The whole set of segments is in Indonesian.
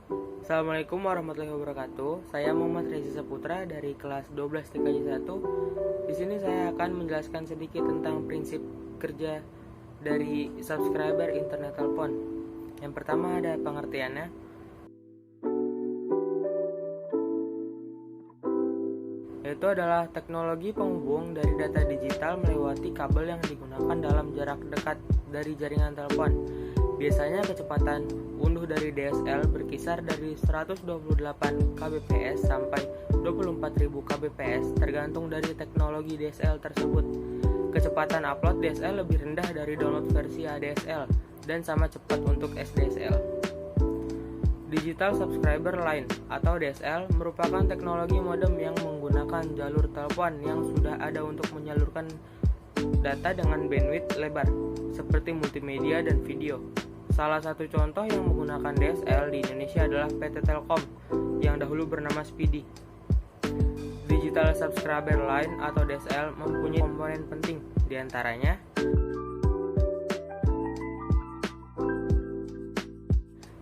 Assalamualaikum warahmatullahi wabarakatuh. Saya Muhammad Reza Saputra dari kelas 12 TKJ 1. Di sini saya akan menjelaskan sedikit tentang prinsip kerja dari subscriber internet telepon. Yang pertama ada pengertiannya. Yaitu adalah teknologi penghubung dari data digital melewati kabel yang digunakan dalam jarak dekat dari jaringan telepon. Biasanya kecepatan unduh dari DSL berkisar dari 128 kbps sampai 24.000 kbps tergantung dari teknologi DSL tersebut. Kecepatan upload DSL lebih rendah dari download versi ADSL dan sama cepat untuk SDSL. Digital Subscriber Line atau DSL merupakan teknologi modem yang menggunakan jalur telepon yang sudah ada untuk menyalurkan data dengan bandwidth lebar seperti multimedia dan video. Salah satu contoh yang menggunakan DSL di Indonesia adalah PT Telkom yang dahulu bernama Speedy. Digital Subscriber Line atau DSL mempunyai komponen penting, diantaranya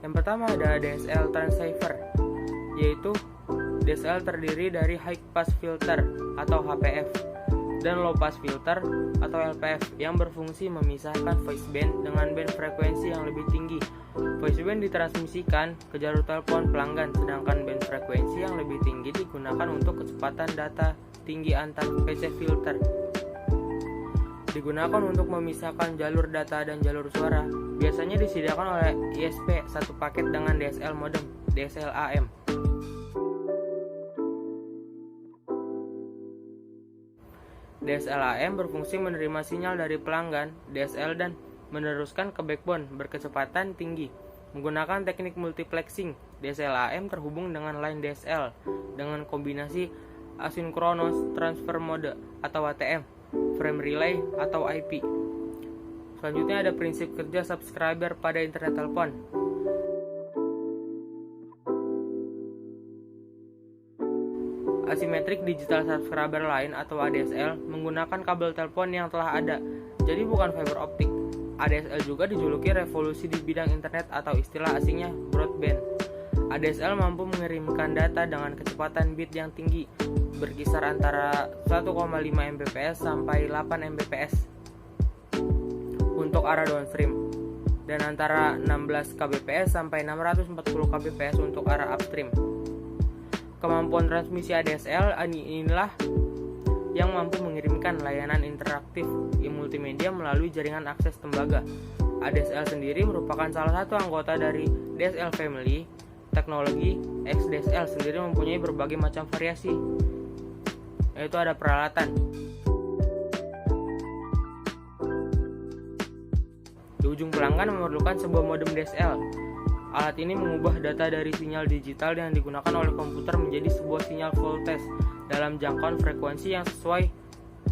yang pertama ada DSL Transceiver, yaitu DSL terdiri dari High Pass Filter atau HPF dan Low Pass Filter atau LPF yang berfungsi memisahkan voiceband dengan band frekuensi yang lebih tinggi. Voiceband ditransmisikan ke jalur telepon pelanggan, sedangkan band frekuensi yang lebih tinggi digunakan untuk kecepatan data tinggi antar PC filter. Digunakan untuk memisahkan jalur data dan jalur suara. Biasanya disediakan oleh ISP satu paket dengan DSL modem, DSL AM. DSL AM berfungsi menerima sinyal dari pelanggan DSL dan meneruskan ke backbone berkecepatan tinggi. Menggunakan teknik multiplexing, DSL AM terhubung dengan line DSL dengan kombinasi Asynchronous Transfer Mode atau ATM, frame relay atau IP. Selanjutnya ada prinsip kerja subscriber pada internet telepon. Asymmetric Digital Subscriber Line atau ADSL menggunakan kabel telepon yang telah ada, jadi bukan fiber optik. ADSL juga dijuluki revolusi di bidang internet atau istilah asingnya broadband. ADSL mampu mengirimkan data dengan kecepatan bit yang tinggi, berkisar antara 1,5 Mbps sampai 8 Mbps untuk arah downstream, dan antara 16 kbps sampai 640 kbps untuk arah upstream. Kemampuan transmisi ADSL inilah yang mampu mengirimkan layanan interaktif multimedia melalui jaringan akses tembaga. ADSL sendiri merupakan salah satu anggota dari DSL family. Teknologi XDSL sendiri mempunyai berbagai macam variasi, yaitu ada peralatan. Di ujung pelanggan memerlukan sebuah modem DSL. Alat ini mengubah data dari sinyal digital yang digunakan oleh komputer menjadi sebuah sinyal voltage dalam jangkauan frekuensi yang sesuai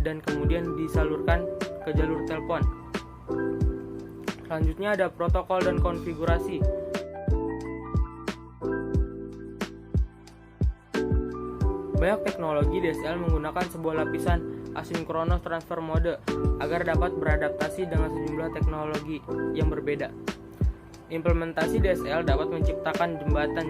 dan kemudian disalurkan ke jalur telepon. Selanjutnya ada protokol dan konfigurasi. Banyak teknologi DSL menggunakan sebuah lapisan Asynchronous Transfer Mode agar dapat beradaptasi dengan sejumlah teknologi yang berbeda. Implementasi DSL dapat menciptakan jembatan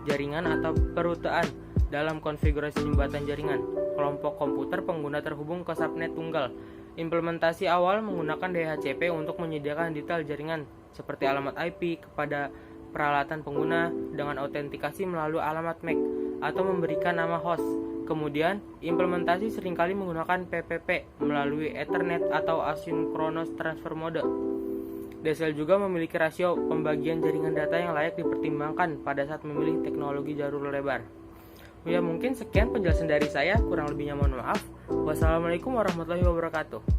jaringan atau perutean dalam konfigurasi jembatan jaringan. Kelompok komputer pengguna terhubung ke subnet tunggal. Implementasi awal menggunakan DHCP untuk menyediakan detail jaringan seperti alamat IP kepada peralatan pengguna dengan autentikasi melalui alamat MAC atau memberikan nama host. Kemudian, implementasi seringkali menggunakan PPP melalui Ethernet atau Asynchronous Transfer Mode. DSL juga memiliki rasio pembagian jaringan data yang layak dipertimbangkan pada saat memilih teknologi jalur lebar. Ya, mungkin sekian penjelasan dari saya, kurang lebihnya mohon maaf. Wassalamualaikum warahmatullahi wabarakatuh.